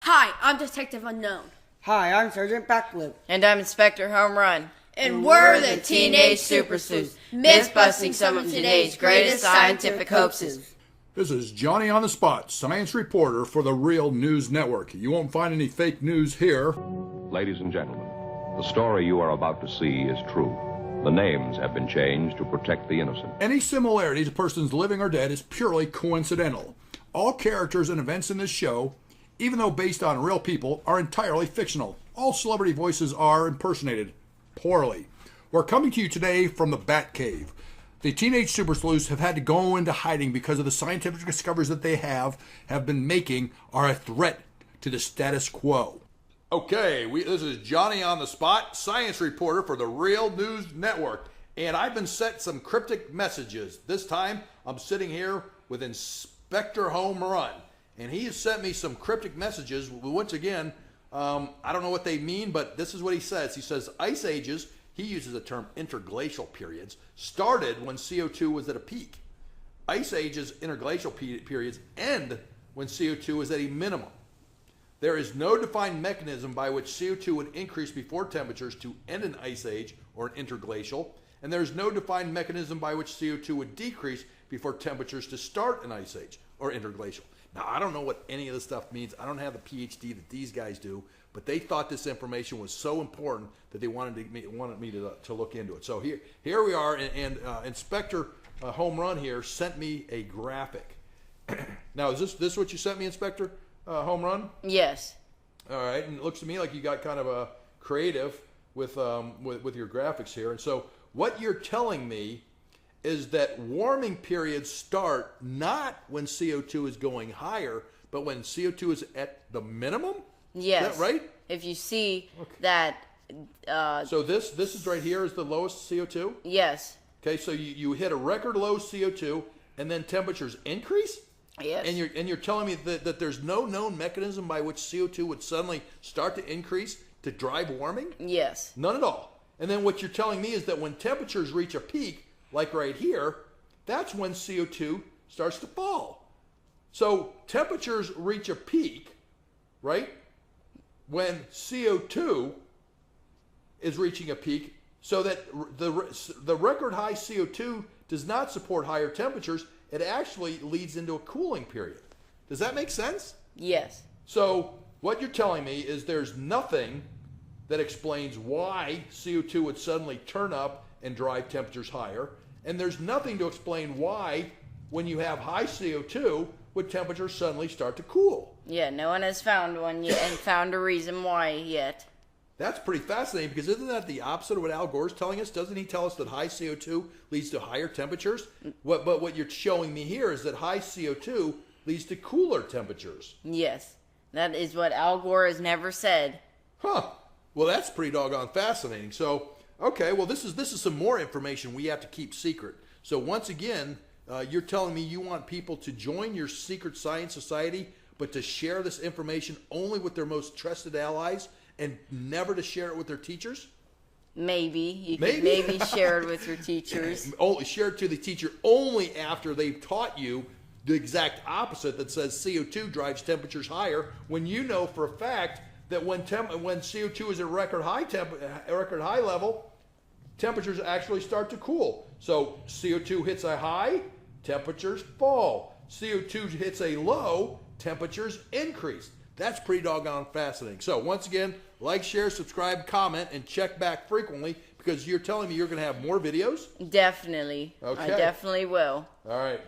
Hi, I'm Detective Unknown. Hi, I'm Sergeant Backflip. And I'm Inspector Home Run. And we're the Teenage Super Sleuths, myth-busting some of today's greatest scientific hoaxes. This is Johnny on the Spot, science reporter for the Real News Network. You won't find any fake news here. Ladies and gentlemen, the story you are about to see is true. The names have been changed to protect the innocent. Any similarity to persons living or dead is purely coincidental. All characters and events in this show, even though based on real people, are entirely fictional. All celebrity voices are impersonated poorly. We're coming to you today from the Batcave. The Teenage Super Sleuths have had to go into hiding because of the scientific discoveries that they have been making are a threat to the status quo. Okay, this is Johnny on the Spot, science reporter for the Real News Network. And I've been sent some cryptic messages. This time, I'm sitting here with Inspector Home Run. And he has sent me some cryptic messages. Once again, I don't know what they mean, but this is what he says. He says, ice ages, he uses the term interglacial periods, started when CO2 was at a peak. Ice ages, interglacial periods, end when CO2 was at a minimum. There is no defined mechanism by which CO2 would increase before temperatures to end an ice age or an interglacial, and there is no defined mechanism by which CO2 would decrease before temperatures to start an ice age or interglacial. Now, I don't know what any of this stuff means. I don't have the PhD that these guys do, but they thought this information was so important that they wanted me to look into it. So here we are, and Inspector Home Run here sent me a graphic. Now, is this what you sent me, Inspector Home Run? Yes. All right, and it looks to me like you got kind of a creative with your graphics here. And so what you're telling me is that warming periods start not when CO2 is going higher, but when CO2 is at the minimum? Yes. Is that right? If you see that... so this is right here is the lowest CO2? Yes. Okay, so you hit a record low CO2, and then temperatures increase? Yes. And you're telling me that there's no known mechanism by which CO2 would suddenly start to increase to drive warming? Yes. None at all. And then what you're telling me is that when temperatures reach a peak, like right here, that's when CO2 starts to fall. So temperatures reach a peak, right? When CO2 is reaching a peak, so that the record high CO2 does not support higher temperatures. It actually leads into a cooling period. Does that make sense? Yes. So what you're telling me is there's nothing that explains why CO2 would suddenly turn up and drive temperatures higher, and there's nothing to explain why, when you have high CO2, would temperatures suddenly start to cool. Yeah, no one has found one yet and found a reason why yet. That's pretty fascinating, because isn't that the opposite of what Al Gore's telling us? Doesn't he tell us that high CO2 leads to higher temperatures? But what you're showing me here is that high CO2 leads to cooler temperatures. Yes, that is what Al Gore has never said. Huh. Well, that's pretty doggone fascinating. So, okay, well, this is some more information we have to keep secret. So once again, you're telling me you want people to join your secret science society, but to share this information only with their most trusted allies and never to share it with their teachers? Maybe. You could maybe share it with your teachers. Only share it to the teacher only after they've taught you the exact opposite, that says CO2 drives temperatures higher, when you know for a fact that when CO2 is at record high level, temperatures actually start to cool. So CO2 hits a high, temperatures fall. CO2 hits a low, temperatures increase. That's pretty doggone fascinating. So once again, like, share, subscribe, comment, and check back frequently, because you're telling me you're going to have more videos? Definitely. Okay. I definitely will. All right.